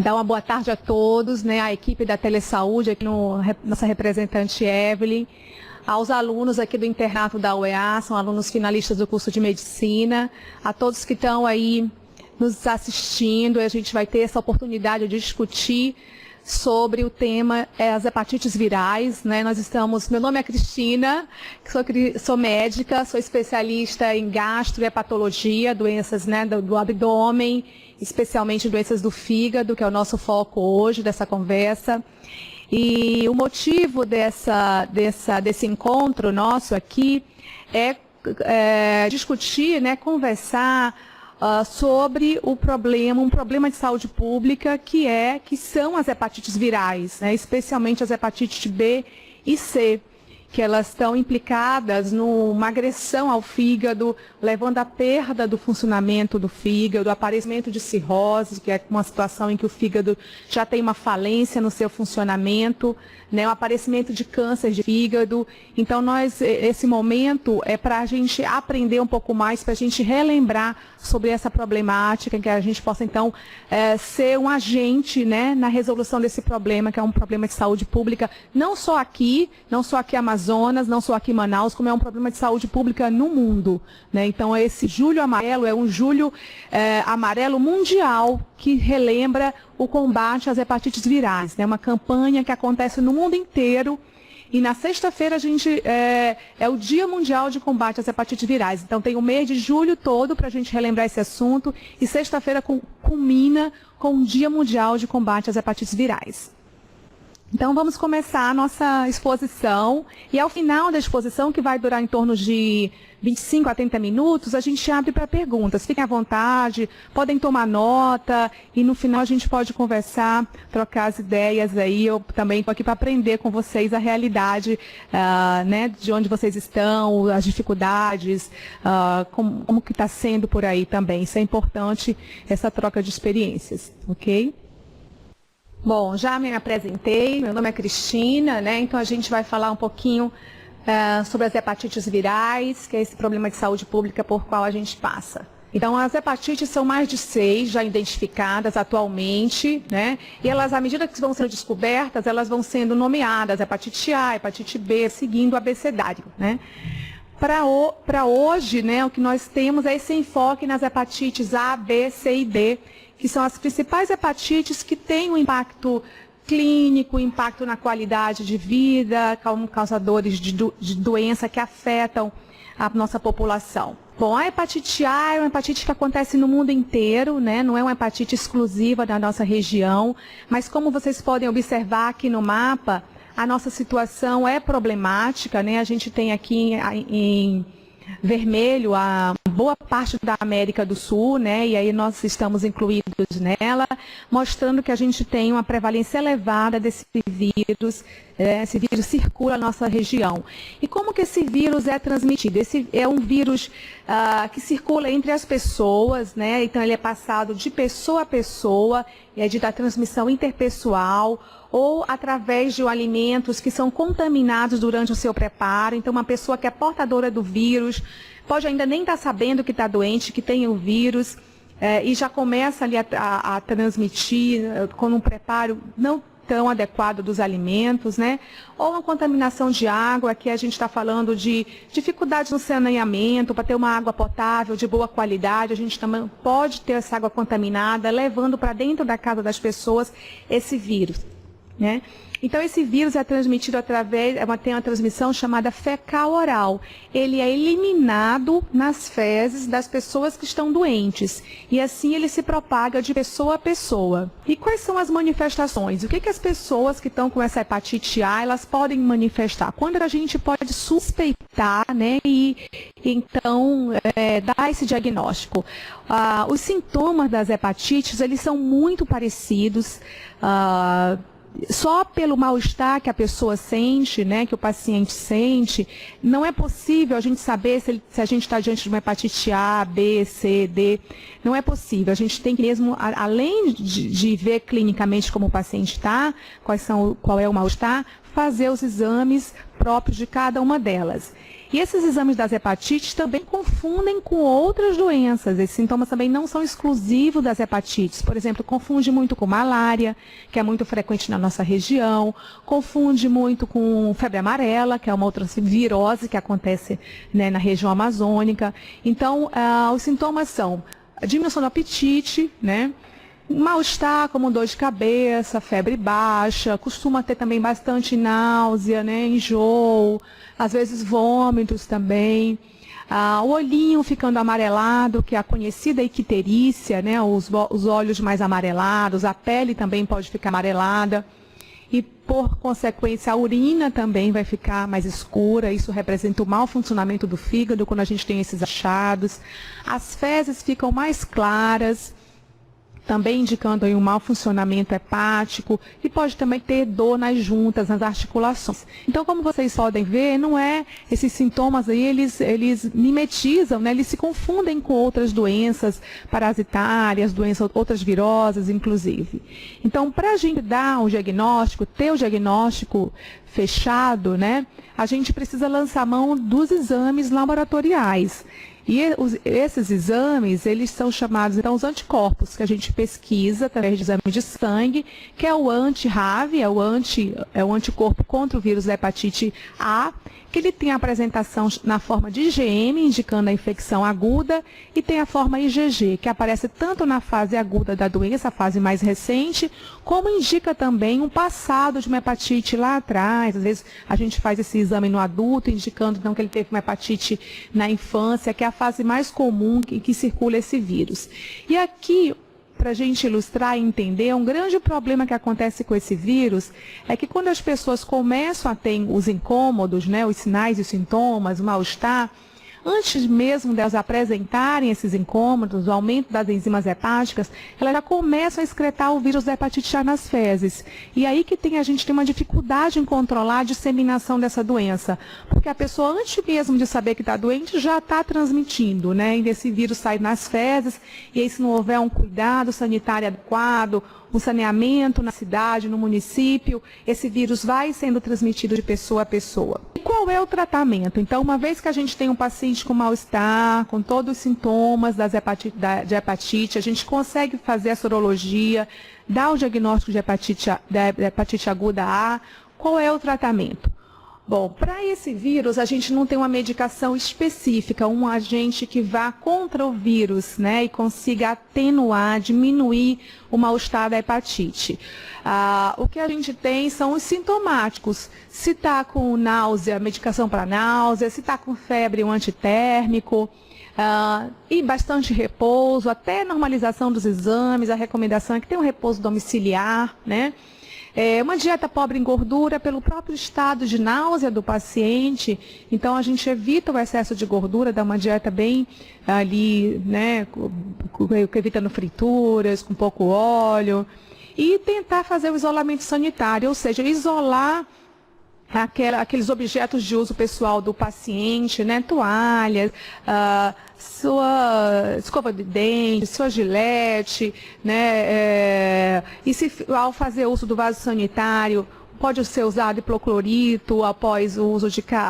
Dar uma boa tarde a todos, né, a equipe da Telesaúde, aqui nossa representante Evelyn, aos alunos aqui do internato da UEA, são alunos finalistas do curso de Medicina, a todos que estão aí nos assistindo. A gente vai ter essa oportunidade de discutir sobre o tema as hepatites virais, né? Meu nome é Cristina, sou médica, sou especialista em gastro e hepatologia, doenças, né, do abdômen, especialmente doenças do fígado, que é o nosso foco hoje dessa conversa. E o motivo desse encontro nosso aqui é discutir, né, conversar sobre um problema de saúde pública que são as hepatites virais, né, especialmente as hepatites B e C, que elas estão implicadas numa agressão ao fígado, levando à perda do funcionamento do fígado, aparecimento de cirrose, que é uma situação em que o fígado já tem uma falência no seu funcionamento, né, o aparecimento de câncer de fígado. Então, esse momento é para a gente aprender um pouco mais, para a gente relembrar sobre essa problemática, que a gente possa, então, ser um agente, né, na resolução desse problema, que é um problema de saúde pública, não só aqui Amazonas, não só aqui em Manaus, como é um problema de saúde pública no mundo, né? Então, esse Julho Amarelo é um julho amarelo mundial que relembra o combate às hepatites virais, né? Uma campanha que acontece no mundo inteiro. E na sexta-feira é o Dia Mundial de Combate às Hepatites Virais. Então tem o mês de julho todo para a gente relembrar esse assunto. E sexta-feira culmina com o Dia Mundial de Combate às Hepatites Virais. Então vamos começar a nossa exposição. E ao final da exposição, que vai durar em torno de 25 a 30 minutos, a gente abre para perguntas. Fiquem à vontade, podem tomar nota e no final a gente pode conversar, trocar as ideias aí. Eu também estou aqui para aprender com vocês a realidade, né, de onde vocês estão, as dificuldades, como que está sendo por aí também. Isso é importante, essa troca de experiências, ok? Bom, já me apresentei, meu nome é Cristina, né? Então a gente vai falar um pouquinho sobre as hepatites virais, que é esse problema de saúde pública por qual a gente passa. Então, as hepatites são mais de 6 já identificadas atualmente, né? E elas, à medida que vão sendo descobertas, elas vão sendo nomeadas, hepatite A, hepatite B, seguindo o abecedário, né? Para hoje, né, o que nós temos é esse enfoque nas hepatites A, B, C e D, que são as principais hepatites que têm um impacto clínico, impacto na qualidade de vida, como causadores de doença que afetam a nossa população. Bom, a hepatite A é uma hepatite que acontece no mundo inteiro, né? Não é uma hepatite exclusiva da nossa região, mas como vocês podem observar aqui no mapa, a nossa situação é problemática, né? A gente tem aqui em vermelho a boa parte da América do Sul, né? E aí nós estamos incluídos nela, mostrando que a gente tem uma prevalência elevada desse vírus. Esse vírus circula na nossa região. E como que esse vírus é transmitido? Esse é um vírus que circula entre as pessoas, né? Então ele é passado de pessoa a pessoa, é de transmissão interpessoal, ou através de alimentos que são contaminados durante o seu preparo. Então, uma pessoa que é portadora do vírus pode ainda nem estar sabendo que está doente, que tem o vírus, e já começa ali a transmitir com um preparo não tão adequado dos alimentos, né? Ou uma contaminação de água, que a gente está falando de dificuldades no saneamento, para ter uma água potável de boa qualidade, a gente também pode ter essa água contaminada, levando para dentro da casa das pessoas esse vírus, né? Então, esse vírus é transmitido tem uma transmissão chamada fecal-oral. Ele é eliminado nas fezes das pessoas que estão doentes. E assim ele se propaga de pessoa a pessoa. E quais são as manifestações? O que as pessoas que estão com essa hepatite A, elas podem manifestar? Quando a gente pode suspeitar, né, e então dar esse diagnóstico. Os sintomas das hepatites, eles são muito parecidos. Só pelo mal-estar que a pessoa sente, né, que o paciente sente, não é possível a gente saber se a gente está diante de uma hepatite A, B, C, D. Não é possível. A gente tem que mesmo, além de ver clinicamente como o paciente está, qual é o mal-estar, fazer os exames próprios de cada uma delas. E esses exames das hepatites também confundem com outras doenças. Esses sintomas também não são exclusivos das hepatites. Por exemplo, confunde muito com malária, que é muito frequente na nossa região, confunde muito com febre amarela, que é uma outra virose que acontece, né, na região amazônica. Então, os sintomas são a diminuição do apetite, né? Mal-estar, como dor de cabeça, febre baixa, costuma ter também bastante náusea, né, enjoo, às vezes vômitos também. O olhinho ficando amarelado, que é a conhecida icterícia, né, os olhos mais amarelados, a pele também pode ficar amarelada. E, por consequência, a urina também vai ficar mais escura. Isso representa o mau funcionamento do fígado quando a gente tem esses achados. As fezes ficam mais claras, também indicando aí um mau funcionamento hepático, e pode também ter dor nas juntas, nas articulações. Então, como vocês podem ver, não é esses sintomas aí, eles mimetizam, né? Eles se confundem com outras doenças parasitárias, outras viroses, inclusive. Então, para a gente dar um diagnóstico, ter o diagnóstico fechado, né? A gente precisa lançar mão dos exames laboratoriais. E esses exames, eles são chamados, então, os anticorpos, que a gente pesquisa através de exame de sangue, que é o anti-RAV, é o anticorpo contra o vírus da hepatite A, que ele tem a apresentação na forma de IgM, indicando a infecção aguda, e tem a forma IgG, que aparece tanto na fase aguda da doença, a fase mais recente, como indica também um passado de uma hepatite lá atrás. Às vezes a gente faz esse exame no adulto, indicando então que ele teve uma hepatite na infância, que é a fase mais comum em que circula esse vírus. E aqui, para a gente ilustrar e entender, um grande problema que acontece com esse vírus é que quando as pessoas começam a ter os incômodos, né, os sinais e os sintomas, o mal-estar, antes mesmo delas apresentarem esses incômodos, o aumento das enzimas hepáticas, elas já começam a excretar o vírus da hepatite A nas fezes. E aí que a gente tem uma dificuldade em controlar a disseminação dessa doença. Porque a pessoa, antes mesmo de saber que está doente, já está transmitindo, né? E esse vírus sai nas fezes, e aí se não houver um cuidado sanitário adequado, um saneamento na cidade, no município, esse vírus vai sendo transmitido de pessoa a pessoa. E qual é o tratamento? Então, uma vez que a gente tem um paciente com mal-estar, com todos os sintomas de hepatite, a gente consegue fazer a sorologia, dar o diagnóstico de hepatite aguda A. Qual é o tratamento? Bom, para esse vírus, a gente não tem uma medicação específica, um agente que vá contra o vírus, né, e consiga atenuar, diminuir o mal-estar da hepatite. O que a gente tem são os sintomáticos. Se está com náusea, medicação para náusea, se está com febre, um antitérmico, e bastante repouso, até normalização dos exames, a recomendação é que tenha um repouso domiciliar, né? Uma dieta pobre em gordura pelo próprio estado de náusea do paciente, então a gente evita o excesso de gordura, dá uma dieta bem ali, né, evitando frituras, com pouco óleo, e tentar fazer o isolamento sanitário, ou seja, isolar aqueles objetos de uso pessoal do paciente, né, toalhas, sua escova de dente, sua gilete, né, e ao fazer uso do vaso sanitário, pode ser usado hipoclorito após o uso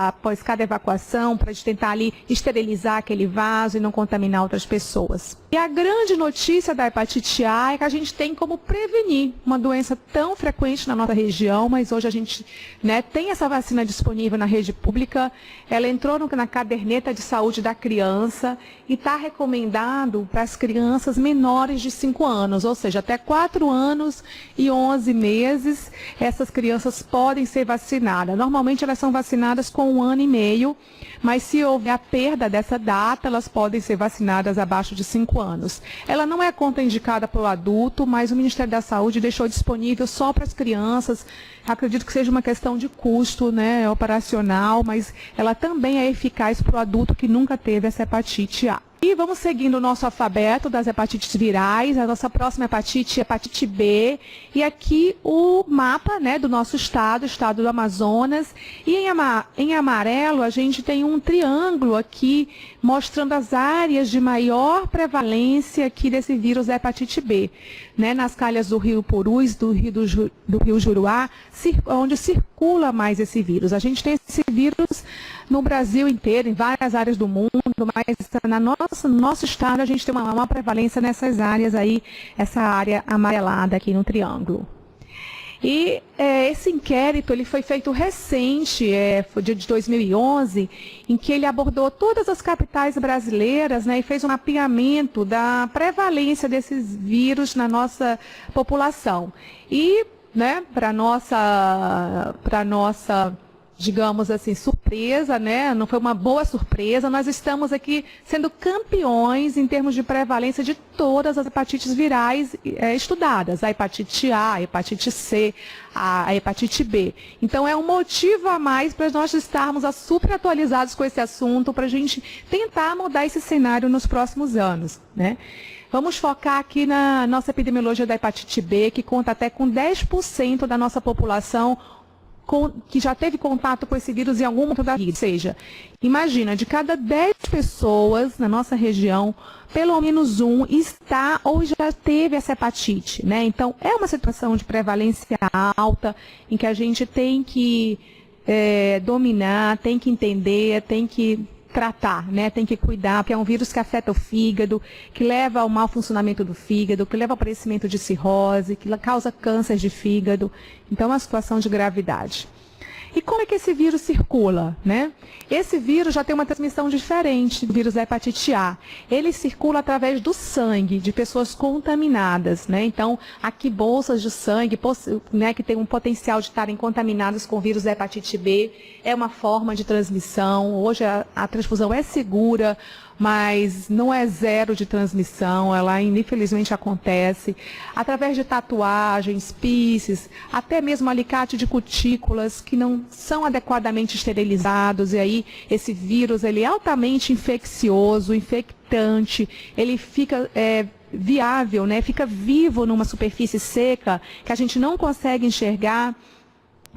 após cada evacuação, para tentar ali esterilizar aquele vaso e não contaminar outras pessoas. E a grande notícia da hepatite A é que a gente tem como prevenir uma doença tão frequente na nossa região, mas hoje a gente, né, tem essa vacina disponível na rede pública, ela entrou na caderneta de saúde da criança e está recomendado para as crianças menores de 5 anos, ou seja, até 4 anos e 11 meses, essas crianças podem ser vacinadas. Normalmente elas são vacinadas com 1 ano e meio, mas se houver a perda dessa data, elas podem ser vacinadas abaixo de 5 anos. Ela não é contraindicada para o adulto, mas o Ministério da Saúde deixou disponível só para as crianças. Acredito que seja uma questão de custo, né, operacional, mas ela também é eficaz para o adulto que nunca teve essa hepatite A. E vamos seguindo o nosso alfabeto das hepatites virais. A nossa próxima hepatite é hepatite B. E aqui o mapa, né, do nosso estado, o estado do Amazonas. E em amarelo a gente tem um triângulo aqui mostrando as áreas de maior prevalência aqui desse vírus da hepatite B. Né, nas calhas do rio Purus, do rio Juruá, onde circula mais esse vírus. A gente tem esse vírus no Brasil inteiro, em várias áreas do mundo, mas no nosso estado a gente tem uma prevalência nessas áreas aí, essa área amarelada aqui no triângulo. E esse inquérito ele foi feito recente, foi de 2011, em que ele abordou todas as capitais brasileiras, né, e fez um mapeamento da prevalência desses vírus na nossa população. E, né, para nossa digamos assim, surpresa, né? Não foi uma boa surpresa, nós estamos aqui sendo campeões em termos de prevalência de todas as hepatites virais estudadas, a hepatite A, a hepatite C, a hepatite B. Então é um motivo a mais para nós estarmos super atualizados com esse assunto, para a gente tentar mudar esse cenário nos próximos anos, né? Vamos focar aqui na nossa epidemiologia da hepatite B, que conta até com 10% da nossa população que já teve contato com esse vírus em algum momento da vida. Ou seja, imagina, de cada 10 pessoas na nossa região, pelo menos um está ou já teve essa hepatite, né? Então, é uma situação de prevalência alta, em que a gente tem que dominar, tem que entender, tem que tratar, né? Tem que cuidar, porque é um vírus que afeta o fígado, que leva ao mau funcionamento do fígado, que leva ao aparecimento de cirrose, que causa câncer de fígado. Então, é uma situação de gravidade. E como é que esse vírus circula, né? Esse vírus já tem uma transmissão diferente do vírus da hepatite A. Ele circula através do sangue de pessoas contaminadas, né? Então, aqui bolsas de sangue, né, que tem um potencial de estarem contaminadas com o vírus da hepatite B, é uma forma de transmissão. Hoje a transfusão é segura, mas não é zero de transmissão, ela infelizmente acontece, através de tatuagens, piercings, até mesmo alicate de cutículas que não são adequadamente esterilizados, e aí esse vírus ele é altamente infeccioso, infectante, ele fica viável, né, fica vivo numa superfície seca que a gente não consegue enxergar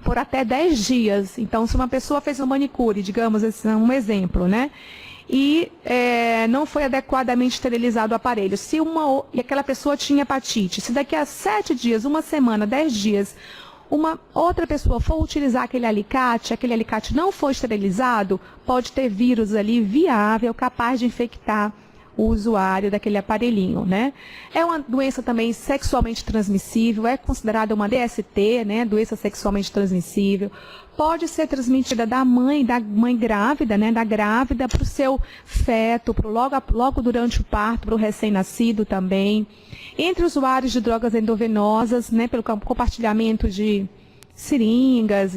por até 10 dias. Então, se uma pessoa fez um manicure, digamos, esse é um exemplo, né? E não foi adequadamente esterilizado o aparelho. E aquela pessoa tinha hepatite, se daqui a 7 dias, uma semana, 10 dias, uma outra pessoa for utilizar aquele alicate não for esterilizado, pode ter vírus ali viável, capaz de infectar o usuário daquele aparelhinho, né? É uma doença também sexualmente transmissível, é considerada uma DST, né? Doença sexualmente transmissível. Pode ser transmitida da mãe grávida, né? Da grávida para o seu feto, logo durante o parto, para o recém-nascido também. Entre usuários de drogas endovenosas, né? Pelo compartilhamento de seringas,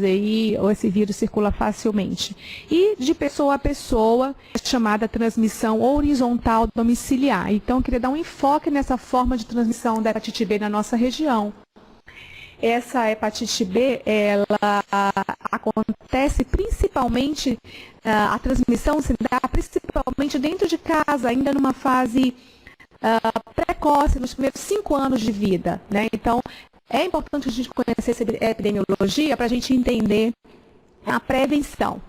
ou esse vírus circula facilmente. E de pessoa a pessoa, chamada transmissão horizontal domiciliar. Então, eu queria dar um enfoque nessa forma de transmissão da hepatite B na nossa região. Essa hepatite B, ela acontece principalmente, a transmissão se dá principalmente dentro de casa, ainda numa fase precoce, nos primeiros 5 anos de vida, né? Então, é importante a gente conhecer essa epidemiologia para a gente entender a prevenção.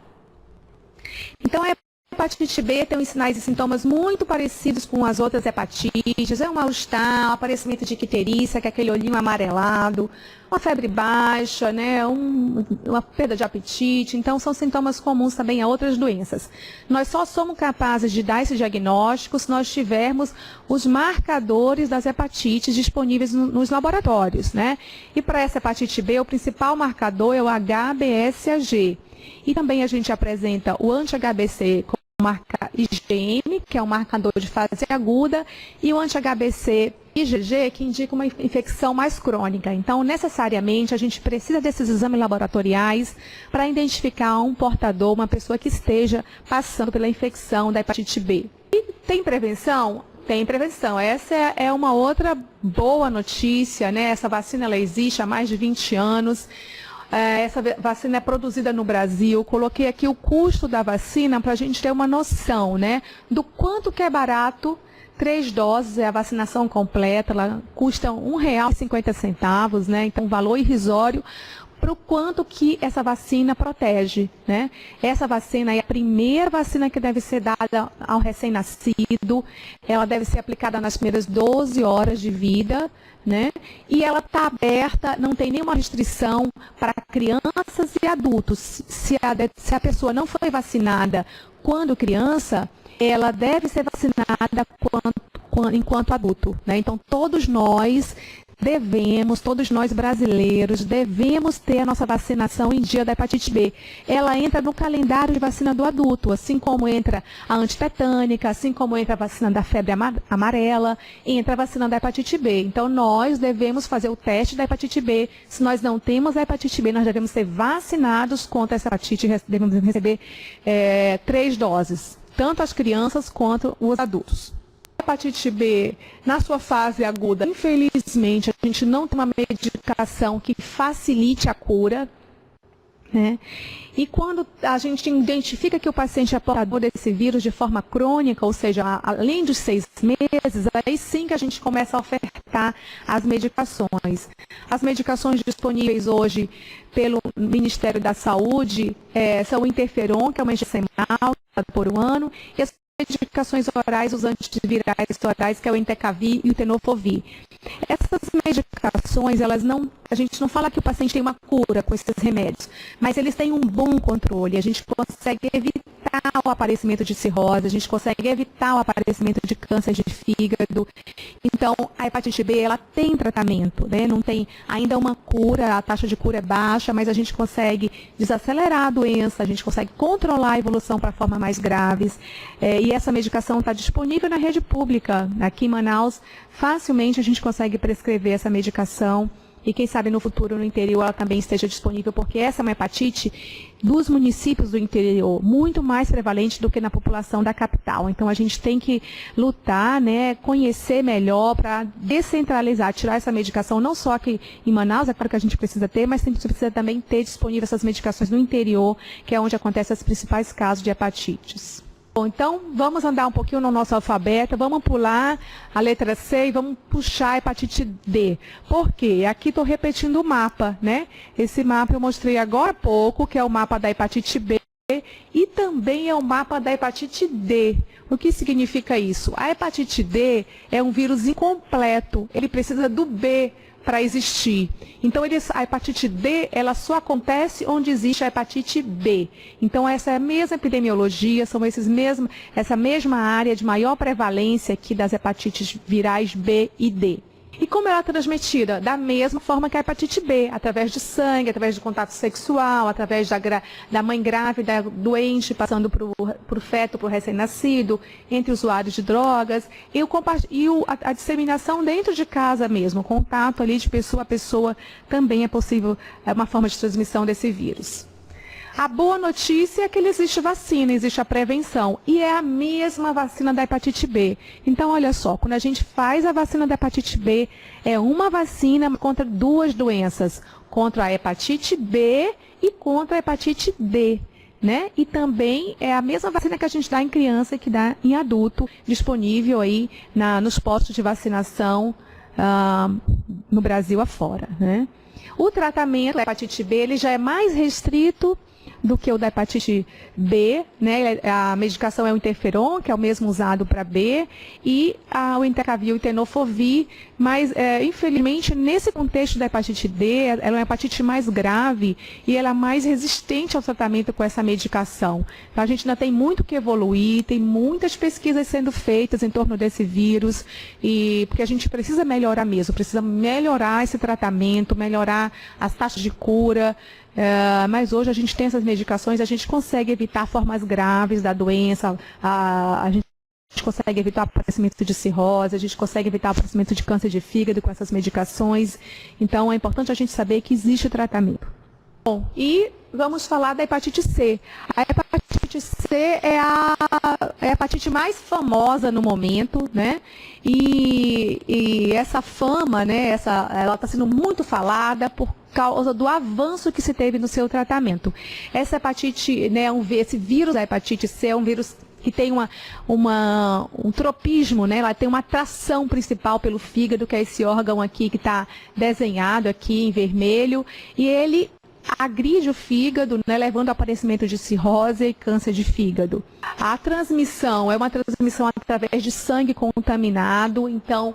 Então, a hepatite B tem uns sinais e sintomas muito parecidos com as outras hepatites. É um mal-estar, um aparecimento de icterícia, que é aquele olhinho amarelado, uma febre baixa, né, uma perda de apetite. Então, são sintomas comuns também a outras doenças. Nós só somos capazes de dar esse diagnóstico se nós tivermos os marcadores das hepatites disponíveis nos laboratórios, né? E para essa hepatite B, o principal marcador é o HBsAg. E também a gente apresenta o anti-HBC com marca IgM, que é um marcador de fase aguda, e o anti-HBC IgG, que indica uma infecção mais crônica. Então, necessariamente, a gente precisa desses exames laboratoriais para identificar um portador, uma pessoa que esteja passando pela infecção da hepatite B. E tem prevenção? Tem prevenção. Essa é uma outra boa notícia, né? Essa vacina ela existe há mais de 20 anos. essa vacina é produzida no Brasil. Coloquei aqui o custo da vacina para a gente ter uma noção, né, do quanto que é barato. 3 doses é a vacinação completa, ela custa R$ 1,50, né? Então, um valor irrisório para o quanto que essa vacina protege, né? Essa vacina é a primeira vacina que deve ser dada ao recém-nascido, ela deve ser aplicada nas primeiras 12 horas de vida, né? E ela está aberta, não tem nenhuma restrição para crianças e adultos. Se a pessoa não foi vacinada quando criança, ela deve ser vacinada enquanto adulto, né? Então, todos nós brasileiros, devemos ter a nossa vacinação em dia da hepatite B. Ela entra no calendário de vacina do adulto, assim como entra a antitetânica, assim como entra a vacina da febre amarela, entra a vacina da hepatite B. Então, nós devemos fazer o teste da hepatite B. Se nós não temos a hepatite B, nós devemos ser vacinados contra essa hepatite, devemos receber 3 doses, tanto as crianças quanto os adultos. A hepatite B, na sua fase aguda, infelizmente, a gente não tem uma medicação que facilite a cura, né? E quando a gente identifica que o paciente é portador desse vírus de forma crônica, ou seja, além dos 6 meses, aí sim que a gente começa a ofertar as medicações. As medicações disponíveis hoje pelo Ministério da Saúde são o interferon, que é uma injeção semanal por um ano, e as medicações orais, os antivirais orais, que é o Entecavir e o Tenofovir. Essas medicações, a gente não fala que o paciente tem uma cura com esses remédios, mas eles têm um bom controle. A gente consegue evitar o aparecimento de cirrose, a gente consegue evitar o aparecimento de câncer de fígado. Então, a hepatite B, ela tem tratamento, né? Não tem ainda uma cura, a taxa de cura é baixa, mas a gente consegue desacelerar a doença, a gente consegue controlar a evolução para formas mais graves. E essa medicação está disponível na rede pública. Aqui em Manaus, facilmente a gente consegue prescrever essa medicação. E quem sabe no futuro, no interior, ela também esteja disponível, porque essa é uma hepatite dos municípios do interior, muito mais prevalente do que na população da capital. Então, a gente tem que lutar, né, conhecer melhor para descentralizar, tirar essa medicação, não só aqui em Manaus, é claro que a gente precisa ter, mas a gente precisa também ter disponível essas medicações no interior, que é onde acontecem os principais casos de hepatites. Bom, então, vamos andar um pouquinho no nosso alfabeto, vamos pular a letra C e vamos puxar a hepatite D. Por quê? Aqui estou repetindo o mapa, né? Esse mapa eu mostrei agora há pouco, que é o mapa da hepatite B, e também é o mapa da hepatite D. O que significa isso? A hepatite D é um vírus incompleto, ele precisa do B para existir. Então, a hepatite D, ela só acontece onde existe a hepatite B. Então, essa é a mesma epidemiologia, essa mesma área de maior prevalência aqui das hepatites virais B e D. E como ela é transmitida? Da mesma forma que a hepatite B, através de sangue, através de contato sexual, através da mãe grávida, doente, passando para o feto, para o recém-nascido, entre usuários de drogas, e a disseminação dentro de casa mesmo, o contato ali de pessoa a pessoa também é possível, é uma forma de transmissão desse vírus. A boa notícia é que existe vacina, existe a prevenção, e é a mesma vacina da hepatite B. Então, olha só, quando a gente faz a vacina da hepatite B, é uma vacina contra 2 doenças, contra a hepatite B e contra a hepatite D, né? E também é a mesma vacina que a gente dá em criança e que dá em adulto, disponível aí nos postos de vacinação no Brasil afora, né? O tratamento da hepatite B, ele já é mais restrito do que o da hepatite B, né? A medicação é o interferon, que é o mesmo usado para B, e o Entecavir e o Tenofovir, mas infelizmente nesse contexto da hepatite D, ela é uma hepatite mais grave e ela é mais resistente ao tratamento com essa medicação. Então a gente ainda tem muito que evoluir, tem muitas pesquisas sendo feitas em torno desse vírus, porque a gente precisa melhorar mesmo, precisa melhorar esse tratamento, melhorar as taxas de cura. Mas hoje a gente tem essas medicações, a gente consegue evitar formas graves da doença, a gente consegue evitar o aparecimento de cirrose, a gente consegue evitar o aparecimento de câncer de fígado com essas medicações. Então é importante a gente saber que existe tratamento. Bom, e vamos falar da hepatite C. A hepatite hepatite C é a hepatite mais famosa no momento, né? E essa fama, né, ela está sendo muito falada por causa do avanço que se teve no seu tratamento. Essa hepatite, né, esse vírus da hepatite C é um vírus que tem um tropismo, né? Ela tem uma atração principal pelo fígado, que é esse órgão aqui que está desenhado aqui em vermelho, e ele agride o fígado, né, levando ao aparecimento de cirrose e câncer de fígado. A transmissão é uma transmissão através de sangue contaminado, então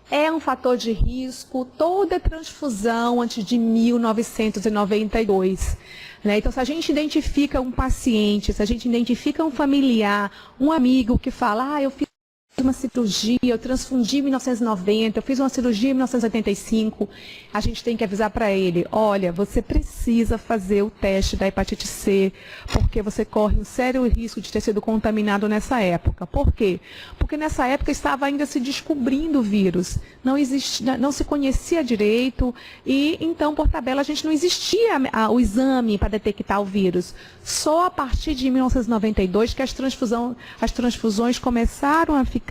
é um fator de risco toda transfusão antes de 1992. Né? Então, se a gente identifica um paciente, se a gente identifica um familiar, um amigo que fala, eu fiz uma cirurgia, eu transfundi em 1990, eu fiz uma cirurgia em 1985, a gente tem que avisar para ele, olha, você precisa fazer o teste da hepatite C, porque você corre um sério risco de ter sido contaminado nessa época. Por quê? Porque nessa época estava ainda se descobrindo o vírus, não se conhecia direito, e então, por tabela, a gente não existia o exame para detectar o vírus. Só a partir de 1992 que as transfusões começaram a ficar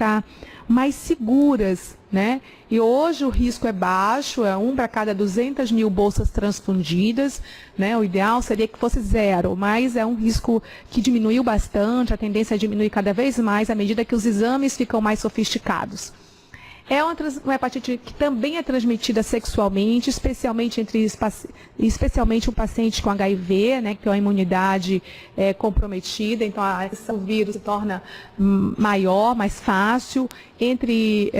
mais seguras, né? E hoje o risco é baixo, é 1 para cada 200 mil bolsas transfundidas, né? O ideal seria que fosse 0, mas é um risco que diminuiu bastante, a tendência é diminuir cada vez mais à medida que os exames ficam mais sofisticados. É uma hepatite que também é transmitida sexualmente, especialmente um paciente com HIV, né, que tem uma imunidade comprometida, então o vírus se torna maior, mais fácil. Entre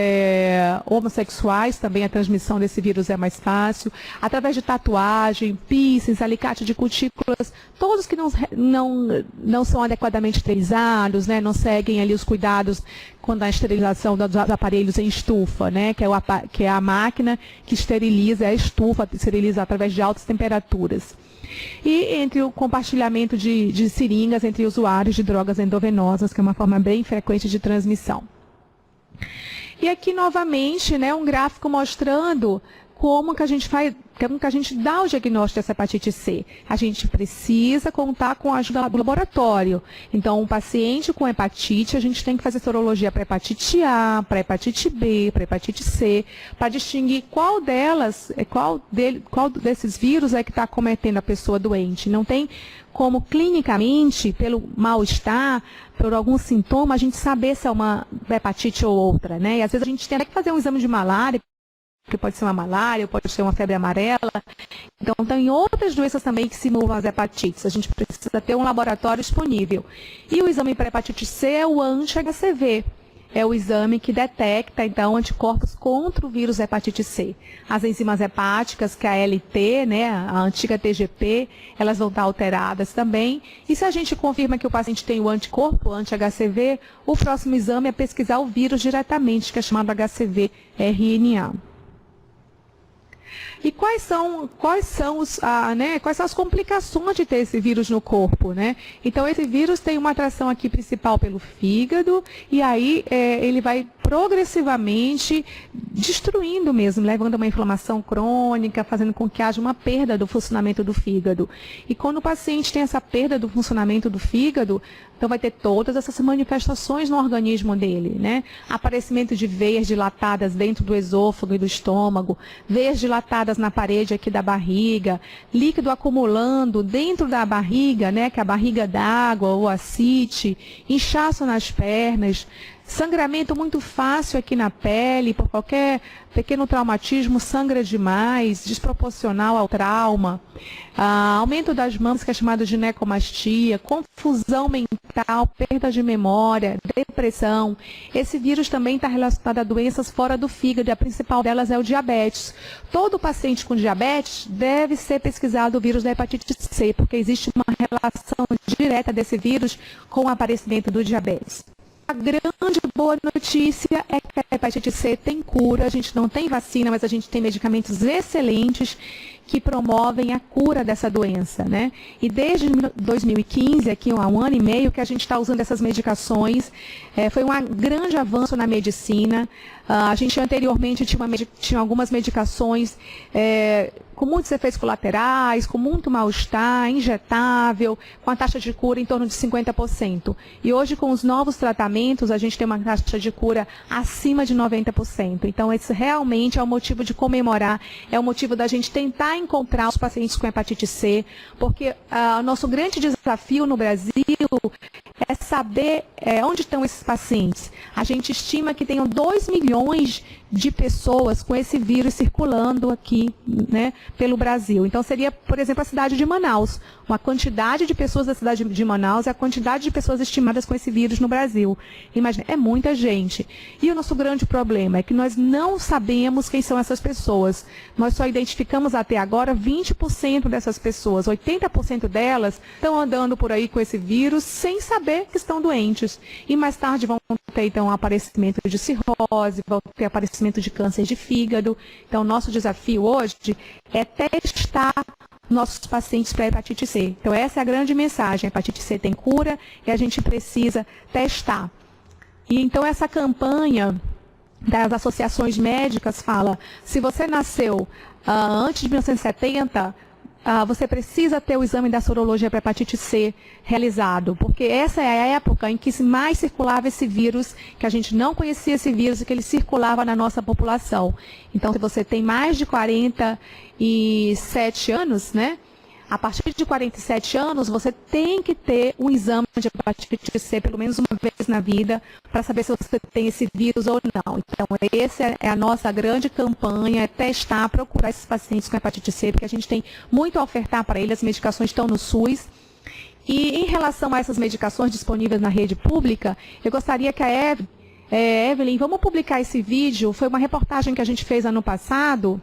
homossexuais também a transmissão desse vírus é mais fácil. Através de tatuagem, piercings, alicate de cutículas, todos que não são adequadamente esterilizados, né, não seguem ali os cuidados quando a esterilização dos aparelhos em estufa, né, que é a máquina que esteriliza, é a estufa, esteriliza através de altas temperaturas. E entre o compartilhamento de seringas entre usuários de drogas endovenosas, que é uma forma bem frequente de transmissão. E aqui novamente, né, um gráfico mostrando como que a gente dá o diagnóstico dessa hepatite C. A gente precisa contar com a ajuda do laboratório. Então, um paciente com hepatite, a gente tem que fazer sorologia para hepatite A, para hepatite B, para hepatite C, para distinguir qual desses vírus é que está acometendo a pessoa doente. Não tem como clinicamente, pelo mal-estar, por algum sintoma, a gente saber se é uma hepatite ou outra, né? E às vezes a gente tem que fazer um exame de malária, que pode ser uma malária, pode ser uma febre amarela. Então, tem outras doenças também que simulam as hepatites. A gente precisa ter um laboratório disponível. E o exame para hepatite C é o anti-HCV. É o exame que detecta, então, anticorpos contra o vírus hepatite C. As enzimas hepáticas, que é a ALT, né, a antiga TGP, elas vão estar alteradas também. E se a gente confirma que o paciente tem o anticorpo, anti-HCV, o próximo exame é pesquisar o vírus diretamente, que é chamado HCV-RNA. E quais são as complicações de ter esse vírus no corpo, né? Então, esse vírus tem uma atração aqui principal pelo fígado, e aí ele vai progressivamente destruindo mesmo, levando a uma inflamação crônica, fazendo com que haja uma perda do funcionamento do fígado. E quando o paciente tem essa perda do funcionamento do fígado, então vai ter todas essas manifestações no organismo dele, né? Aparecimento de veias dilatadas dentro do esôfago e do estômago, veias dilatadas na parede aqui da barriga, líquido acumulando dentro da barriga, né? Que é a barriga d'água ou ascite, inchaço nas pernas, sangramento muito fácil aqui na pele, por qualquer pequeno traumatismo, sangra demais, desproporcional ao trauma, aumento das mamas, que é chamado de ginecomastia, confusão mental, perda de memória, depressão. Esse vírus também está relacionado a doenças fora do fígado, e a principal delas é o diabetes. Todo paciente com diabetes deve ser pesquisado o vírus da hepatite C, porque existe uma relação direta desse vírus com o aparecimento do diabetes. A grande boa notícia é que a hepatite C tem cura, a gente não tem vacina, mas a gente tem medicamentos excelentes que promovem a cura dessa doença, né? E desde 2015, aqui há um ano e meio, que a gente está usando essas medicações. Foi um grande avanço na medicina. A gente anteriormente tinha algumas medicações com muitos efeitos colaterais, com muito mal-estar, injetável, com a taxa de cura em torno de 50%. E hoje, com os novos tratamentos, a gente tem uma taxa de cura acima de 90%. Então, esse realmente é um motivo de comemorar, é o motivo da gente tentar encontrar os pacientes com hepatite C, porque o nosso grande desafio no Brasil é saber onde estão esses pacientes. A gente estima que tenham 2 milhões de pessoas com esse vírus circulando aqui, né, pelo Brasil. Então, seria, por exemplo, a cidade de Manaus. Uma quantidade de pessoas da cidade de Manaus é a quantidade de pessoas estimadas com esse vírus no Brasil. Imagina, é muita gente. E o nosso grande problema é que nós não sabemos quem são essas pessoas. Nós só identificamos até agora 20% dessas pessoas. 80% delas estão andando por aí com esse vírus sem saber que estão doentes. E mais tarde vão ter, então, aparecimento de cirrose, vão ter aparecimento de câncer de fígado. Então, nosso desafio hoje é testar nossos pacientes para hepatite C. Então, essa é a grande mensagem. A hepatite C tem cura e a gente precisa testar. E então, essa campanha das associações médicas fala, se você nasceu antes de 1970, você precisa ter o exame da sorologia para hepatite C realizado, porque essa é a época em que mais circulava esse vírus, que a gente não conhecia esse vírus e que ele circulava na nossa população. Então, se você tem mais de 47 anos, né? A partir de 47 anos, você tem que ter um exame de hepatite C pelo menos uma vez na vida para saber se você tem esse vírus ou não. Então, essa é a nossa grande campanha, é testar, procurar esses pacientes com hepatite C, porque a gente tem muito a ofertar para eles, as medicações estão no SUS. E em relação a essas medicações disponíveis na rede pública, eu gostaria que a Evelyn, vamos publicar esse vídeo, foi uma reportagem que a gente fez ano passado,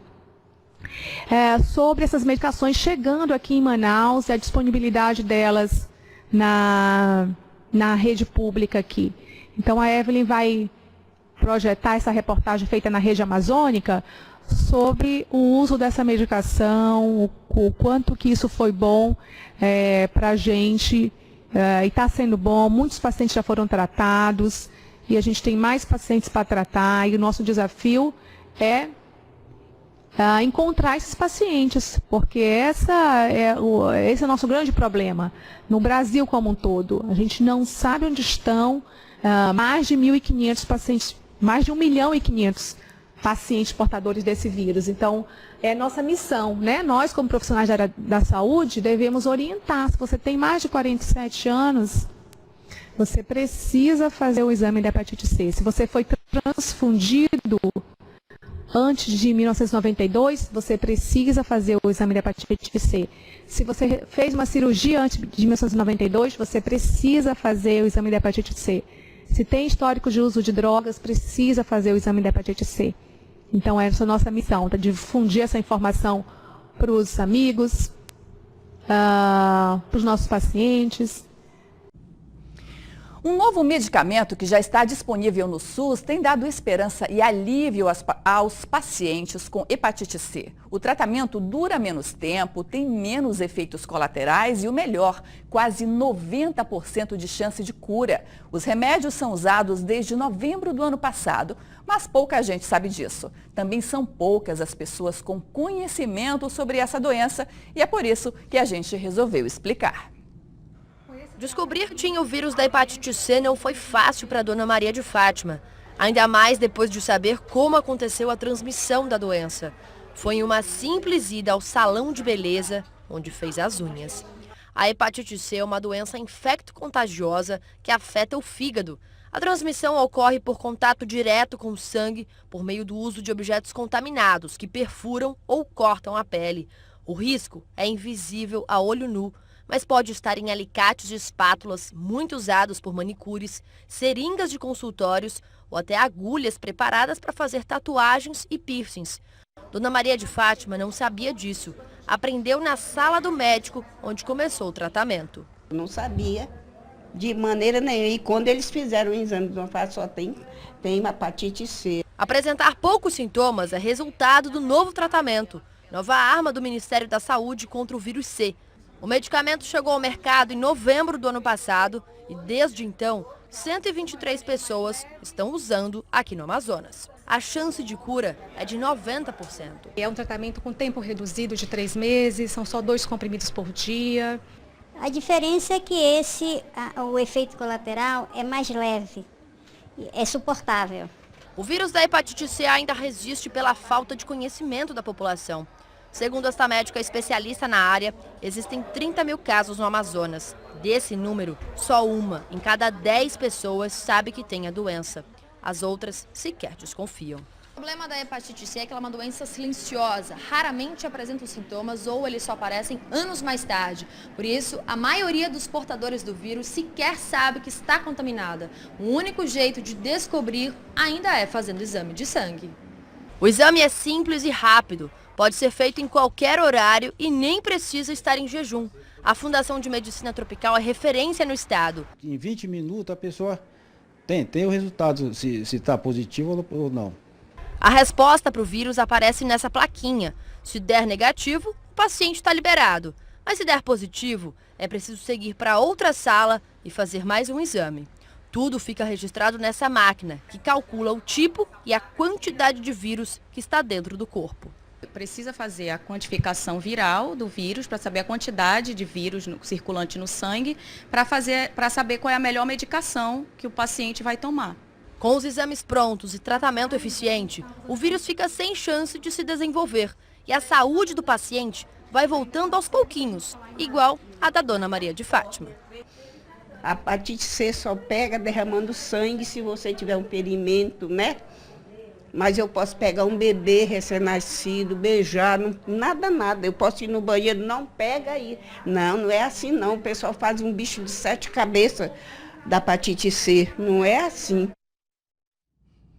sobre essas medicações chegando aqui em Manaus e a disponibilidade delas na rede pública aqui. Então, a Evelyn vai projetar essa reportagem feita na rede amazônica sobre o uso dessa medicação, o quanto que isso foi bom para a gente, e está sendo bom. Muitos pacientes já foram tratados e a gente tem mais pacientes para tratar, e o nosso desafio é encontrar esses pacientes, porque esse é o nosso grande problema no Brasil como um todo. A gente não sabe onde estão mais de 1.500 pacientes, mais de 1.500.000 pacientes portadores desse vírus. Então, é nossa missão, né? Nós, como profissionais da área da saúde, devemos orientar. Se você tem mais de 47 anos, você precisa fazer o exame da hepatite C. Se você foi transfundido antes de 1992, você precisa fazer o exame da hepatite C. Se você fez uma cirurgia antes de 1992, você precisa fazer o exame da hepatite C. Se tem histórico de uso de drogas, precisa fazer o exame da hepatite C. Então, essa é a nossa missão, tá? Difundir essa informação para os amigos, para os nossos pacientes. Um novo medicamento que já está disponível no SUS tem dado esperança e alívio aos pacientes com hepatite C. O tratamento dura menos tempo, tem menos efeitos colaterais e o melhor, quase 90% de chance de cura. Os remédios são usados desde novembro do ano passado, mas pouca gente sabe disso. Também são poucas as pessoas com conhecimento sobre essa doença e é por isso que a gente resolveu explicar. Descobrir que tinha o vírus da hepatite C não foi fácil para a Dona Maria de Fátima, ainda mais depois de saber como aconteceu a transmissão da doença. Foi em uma simples ida ao salão de beleza, onde fez as unhas. A hepatite C é uma doença infecto-contagiosa que afeta o fígado. A transmissão ocorre por contato direto com o sangue, por meio do uso de objetos contaminados que perfuram ou cortam a pele. O risco é invisível a olho nu, mas pode estar em alicates de espátulas muito usados por manicures, seringas de consultórios ou até agulhas preparadas para fazer tatuagens e piercings. Dona Maria de Fátima não sabia disso. Aprendeu na sala do médico, onde começou o tratamento. Não sabia de maneira nenhuma. E quando eles fizeram o exame, só tem hepatite C. Apresentar poucos sintomas é resultado do novo tratamento. nova arma do Ministério da Saúde contra o vírus C. O medicamento chegou ao mercado em novembro do ano passado e, desde então, 123 pessoas estão usando aqui no Amazonas. A chance de cura é de 90%. É um tratamento com tempo reduzido de 3 meses, são só 2 comprimidos por dia. A diferença é que o efeito colateral é mais leve, é suportável. O vírus da hepatite C ainda resiste pela falta de conhecimento da população. Segundo esta médica especialista na área, existem 30 mil casos no Amazonas. Desse número, só 1 em cada 10 pessoas sabe que tem a doença. As outras sequer desconfiam. O problema da hepatite C é que ela é uma doença silenciosa, raramente apresenta os sintomas ou eles só aparecem anos mais tarde. Por isso, a maioria dos portadores do vírus sequer sabe que está contaminada. O único jeito de descobrir ainda é fazendo exame de sangue. O exame é simples e rápido, pode ser feito em qualquer horário e nem precisa estar em jejum. A Fundação de Medicina Tropical é referência no estado. Em 20 minutos a pessoa tem o resultado, se está positivo ou não. A resposta para o vírus aparece nessa plaquinha. Se der negativo, o paciente está liberado. Mas se der positivo, é preciso seguir para outra sala e fazer mais um exame. Tudo fica registrado nessa máquina, que calcula o tipo e a quantidade de vírus que está dentro do corpo. Precisa fazer a quantificação viral do vírus para saber a quantidade de vírus circulante no sangue, para saber qual é a melhor medicação que o paciente vai tomar. Com os exames prontos e tratamento eficiente, o vírus fica sem chance de se desenvolver e a saúde do paciente vai voltando aos pouquinhos, igual a da Dona Maria de Fátima. A hepatite C só pega derramando sangue se você tiver um ferimento, né? Mas eu posso pegar um bebê recém-nascido, beijar, nada. Eu posso ir no banheiro, não pega aí. Não é assim não. O pessoal faz um bicho de 7 cabeças da hepatite C. Não é assim.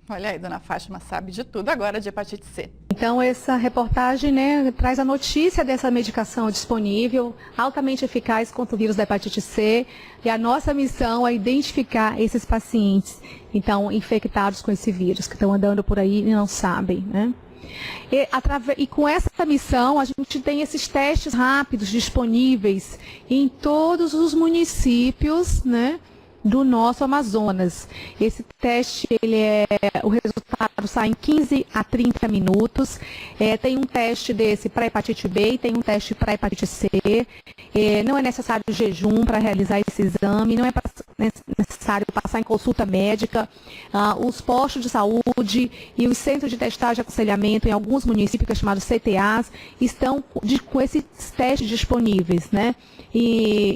Olha aí, Dona Fátima sabe de tudo agora de hepatite C. Então, essa reportagem, né, traz a notícia dessa medicação disponível, altamente eficaz contra o vírus da hepatite C. E a nossa missão é identificar esses pacientes, então, infectados com esse vírus, que estão andando por aí e não sabem, né? E com essa missão, a gente tem esses testes rápidos disponíveis em todos os municípios, né, do nosso Amazonas. Esse teste, o resultado sai em 15 a 30 minutos. Tem um teste desse para hepatite B e tem um teste para hepatite C. Não é necessário jejum para realizar esse exame, não é necessário passar em consulta médica. Os postos de saúde e os centros de testagem e aconselhamento em alguns municípios, que é chamado CTAs, estão com esses testes disponíveis, né?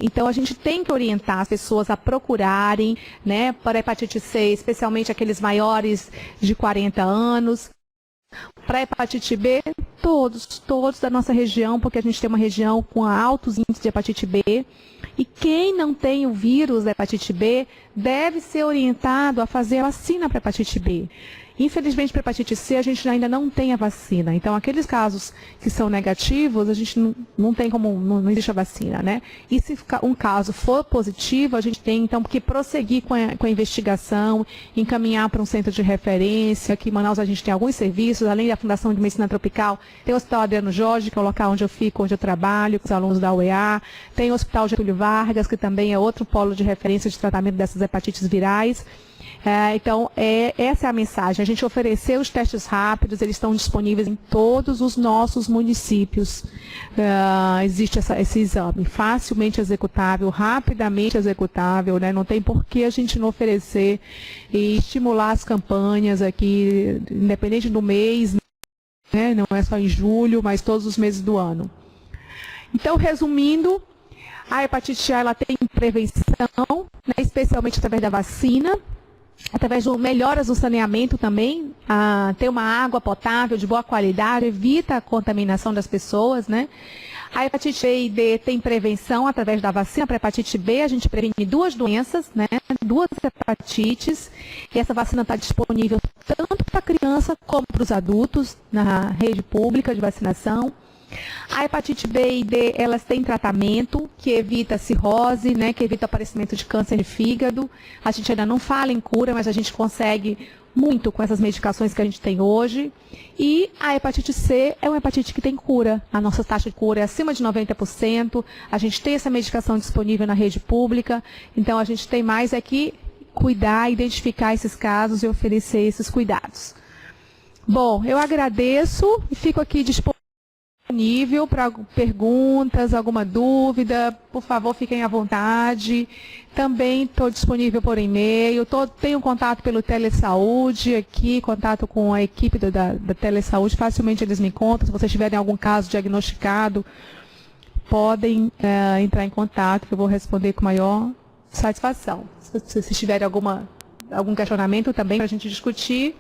Então, a gente tem que orientar as pessoas a procurarem, né, para a hepatite C, especialmente aqueles maiores de 40 anos. Para a hepatite B, todos da nossa região, porque a gente tem uma região com altos índices de hepatite B. E quem não tem o vírus da hepatite B deve ser orientado a fazer a vacina para a hepatite B. Infelizmente, para a hepatite C, a gente ainda não tem a vacina. Então, aqueles casos que são negativos, a gente não tem como, não existe a vacina, né? E se um caso for positivo, a gente tem, então, que prosseguir com a investigação, encaminhar para um centro de referência. Aqui em Manaus, a gente tem alguns serviços, além da Fundação de Medicina Tropical, tem o Hospital Adriano Jorge, que é o local onde eu fico, onde eu trabalho, com os alunos da UEA. Tem o Hospital Getúlio Vargas, que também é outro polo de referência de tratamento dessas hepatites virais. Então, essa é a mensagem. A gente ofereceu os testes rápidos, eles estão disponíveis em todos os nossos municípios. Existe esse exame, facilmente executável, rapidamente executável, né? Não tem por que a gente não oferecer e estimular as campanhas aqui, independente do mês, né? Não é só em julho, mas todos os meses do ano. Então, resumindo, a hepatite A ela tem prevenção, né? Especialmente através da vacina. Através de melhoras no saneamento também, ter uma água potável de boa qualidade, evita a contaminação das pessoas, né? A hepatite B e D tem prevenção através da vacina. Para a hepatite B, a gente previne 2 doenças, né? 2 hepatites. E essa vacina está disponível tanto para a criança como para os adultos, na rede pública de vacinação. A hepatite B e D, elas têm tratamento que evita a cirrose, né, que evita o aparecimento de câncer de fígado. A gente ainda não fala em cura, mas a gente consegue muito com essas medicações que a gente tem hoje. E a hepatite C é uma hepatite que tem cura. A nossa taxa de cura é acima de 90%. A gente tem essa medicação disponível na rede pública. Então, a gente tem mais é que cuidar, identificar esses casos e oferecer esses cuidados. Bom, eu agradeço e fico aqui disponível para perguntas, alguma dúvida. Por favor, fiquem à vontade. Também estou disponível por e-mail. Tenho contato pelo Telesaúde aqui, contato com a equipe da Telesaúde. Facilmente eles me encontram. Se vocês tiverem algum caso diagnosticado, podem entrar em contato, que eu vou responder com maior satisfação. Se vocês tiverem algum questionamento também para a gente discutir,